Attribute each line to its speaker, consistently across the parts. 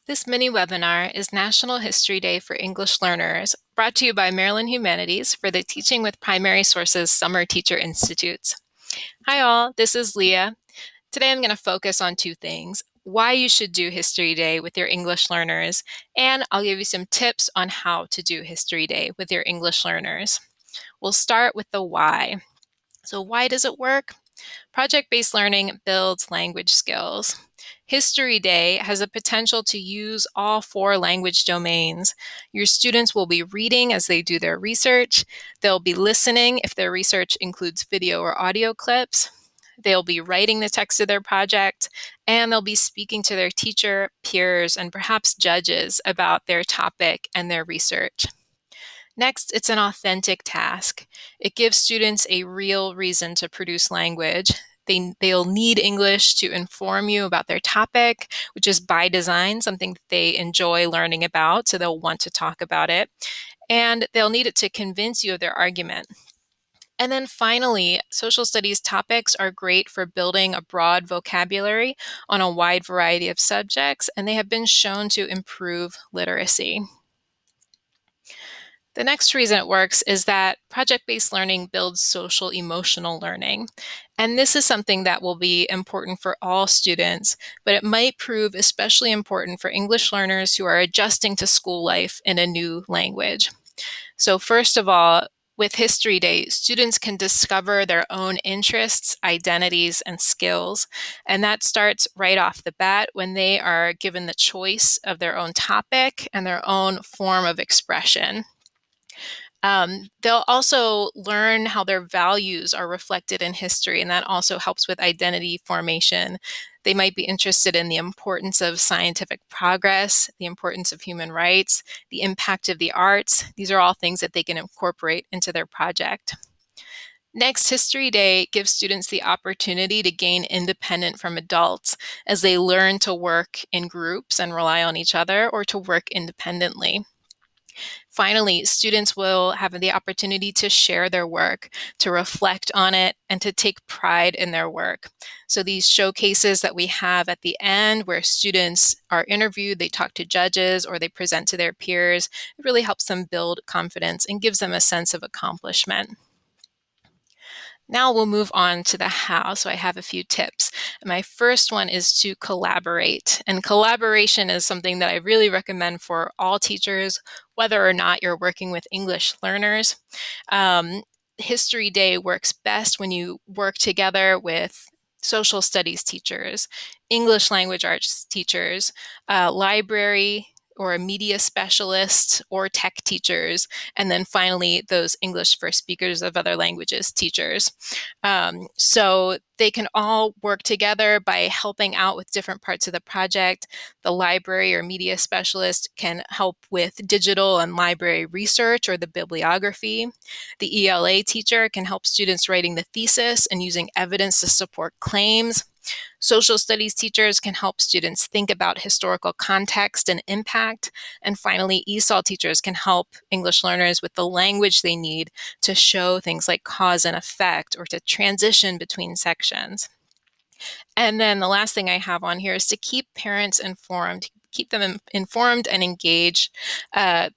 Speaker 1: This mini webinar is National History Day for English Learners, brought to you by Maryland Humanities for the Teaching with Primary Sources Summer Teacher Institutes. Hi all, this is Leah. Today I'm going to focus on two things: why you should do History Day with your English learners, and I'll give you some tips on how to do History Day with your English learners. We'll start with the why. So why does it work? Project-based learning builds language skills. History Day has a potential to use all four language domains. Your students will be reading as they do their research. They'll be listening if their research includes video or audio clips. They'll be writing the text of their project, and they'll be speaking to their teacher, peers, and perhaps judges about their topic and their research. Next, it's an authentic task. It gives students a real reason to produce language. They'll need English to inform you about their topic, which is by design something that they enjoy learning about, so they'll want to talk about it. And they'll need it to convince you of their argument. And then finally, social studies topics are great for building a broad vocabulary on a wide variety of subjects, and they have been shown to improve literacy. The next reason it works is that project-based learning builds social emotional learning. And this is something that will be important for all students, but it might prove especially important for English learners who are adjusting to school life in a new language. So first of all, with History Day, students can discover their own interests, identities, and skills. And that starts right off the bat when they are given the choice of their own topic and their own form of expression. They'll also learn how their values are reflected in history, and that also helps with identity formation. They might be interested in the importance of scientific progress, the importance of human rights, the impact of the arts. These are all things that they can incorporate into their project. Next, History Day gives students the opportunity to gain independence from adults as they learn to work in groups and rely on each other, or to work independently. Finally, students will have the opportunity to share their work, to reflect on it, and to take pride in their work. So these showcases that we have at the end, where students are interviewed, they talk to judges, or they present to their peers, it really helps them build confidence and gives them a sense of accomplishment. Now we'll move on to the how. So I have a few tips. My first one is to collaborate. And collaboration is something that I really recommend for all teachers, whether or not you're working with English learners. History Day works best when you work together with social studies teachers, English language arts teachers, library or a media specialist, or tech teachers, and then finally those English for speakers of other languages teachers. So they can all work together by helping out with different parts of the project. The library or media specialist can help with digital and library research or the bibliography. The ELA teacher can help students writing the thesis and using evidence to support claims. Social studies teachers can help students think about historical context and impact. And finally, ESOL teachers can help English learners with the language they need to show things like cause and effect, or to transition between sections. And then the last thing I have on here is to keep parents informed. Keep them informed and engaged.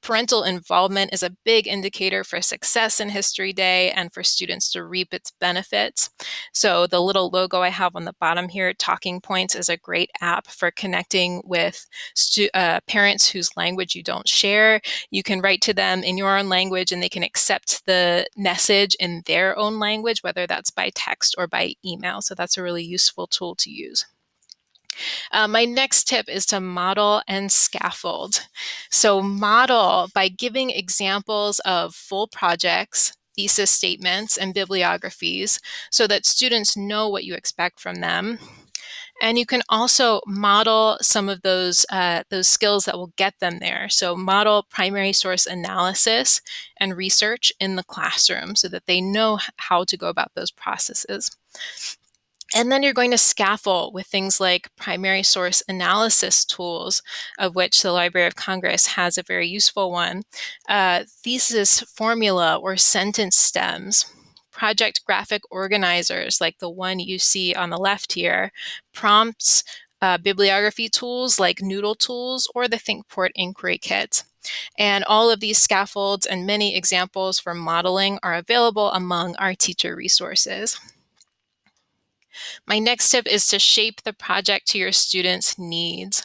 Speaker 1: Parental involvement is a big indicator for success in History Day and for students to reap its benefits. So the little logo I have on the bottom here, Talking Points, is a great app for connecting with parents whose language you don't share. You can write to them in your own language and they can accept the message in their own language, whether that's by text or by email. So that's a really useful tool to use. My next tip is to model and scaffold. So model by giving examples of full projects, thesis statements, and bibliographies so that students know what you expect from them. And you can also model some of those skills that will get them there. So model primary source analysis and research in the classroom so that they know how to go about those processes. And then you're going to scaffold with things like primary source analysis tools, of which the Library of Congress has a very useful one, thesis formula or sentence stems, project graphic organizers like the one you see on the left here, prompts, bibliography tools like Noodle Tools or the ThinkPort Inquiry Kit. And all of these scaffolds and many examples for modeling are available among our teacher resources. My next tip is to shape the project to your students' needs.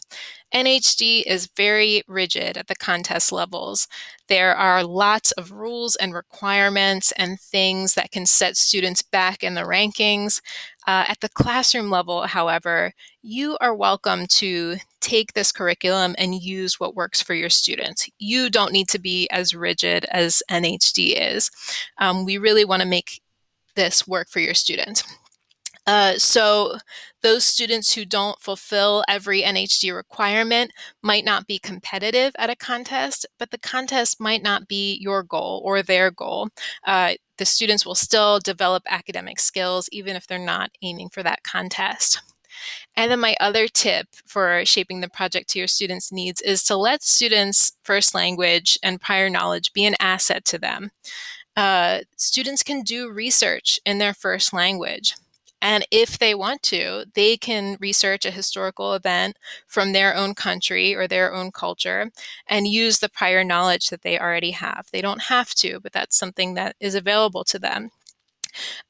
Speaker 1: NHD is very rigid at the contest levels. There are lots of rules and requirements and things that can set students back in the rankings. At the classroom level, however, you are welcome to take this curriculum and use what works for your students. You don't need to be as rigid as NHD is. We really want to make this work for your students. So those students who don't fulfill every NHD requirement might not be competitive at a contest, but the contest might not be your goal or their goal. The students will still develop academic skills even if they're not aiming for that contest. And then my other tip for shaping the project to your students' needs is to let students' first language and prior knowledge be an asset to them. Students can do research in their first language. And if they want to, they can research a historical event from their own country or their own culture and use the prior knowledge that they already have. They don't have to, but that's something that is available to them.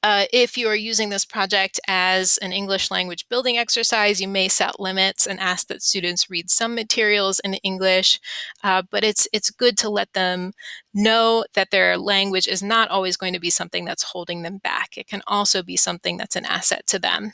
Speaker 1: If you are using this project as an English language building exercise, you may set limits and ask that students read some materials in English, but it's good to let them know that their language is not always going to be something that's holding them back. It can also be something that's an asset to them.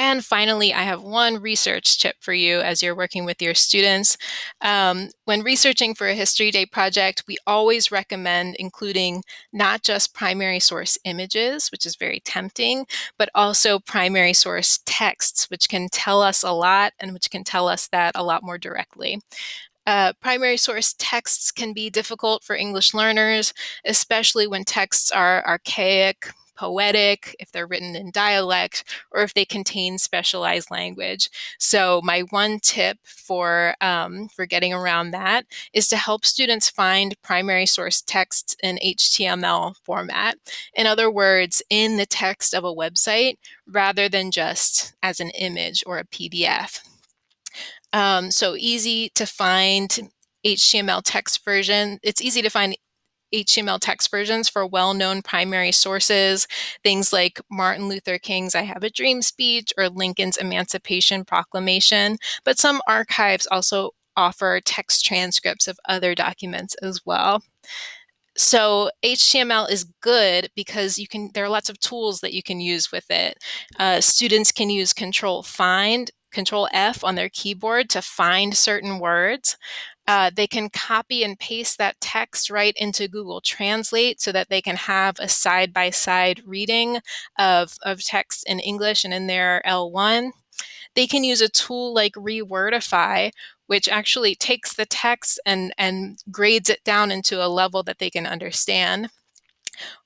Speaker 1: And finally, I have one research tip for you as you're working with your students. When researching for a History Day project, we always recommend including not just primary source images, which is very tempting, but also primary source texts, which can tell us a lot and which can tell us that a lot more directly. Primary source texts can be difficult for English learners, especially when texts are archaic, poetic, if they're written in dialect, or if they contain specialized language. So my one tip for getting around that is to help students find primary source texts in HTML format. In other words, in the text of a website, rather than just as an image or a PDF. So easy to find HTML text version. It's easy to find HTML text versions for well-known primary sources, things like Martin Luther King's I Have a Dream speech or Lincoln's Emancipation Proclamation, but some archives also offer text transcripts of other documents as well. So HTML is good because there are lots of tools that you can use with it. Students can use Control F on their keyboard to find certain words. They can copy and paste that text right into Google Translate so that they can have a side-by-side reading of text in English and in their L1. They can use a tool like Rewordify, which actually takes the text and grades it down into a level that they can understand.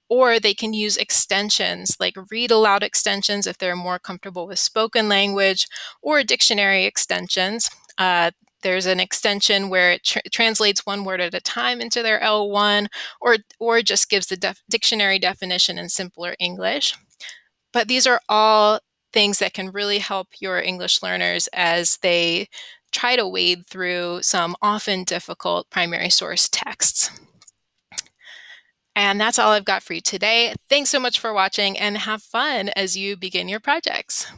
Speaker 1: Or they can use extensions like read aloud extensions if they're more comfortable with spoken language, or dictionary extensions. There's an extension where it translates one word at a time into their L1, or just gives the dictionary definition in simpler English. But these are all things that can really help your English learners as they try to wade through some often difficult primary source texts. And that's all I've got for you today. Thanks so much for watching and have fun as you begin your projects.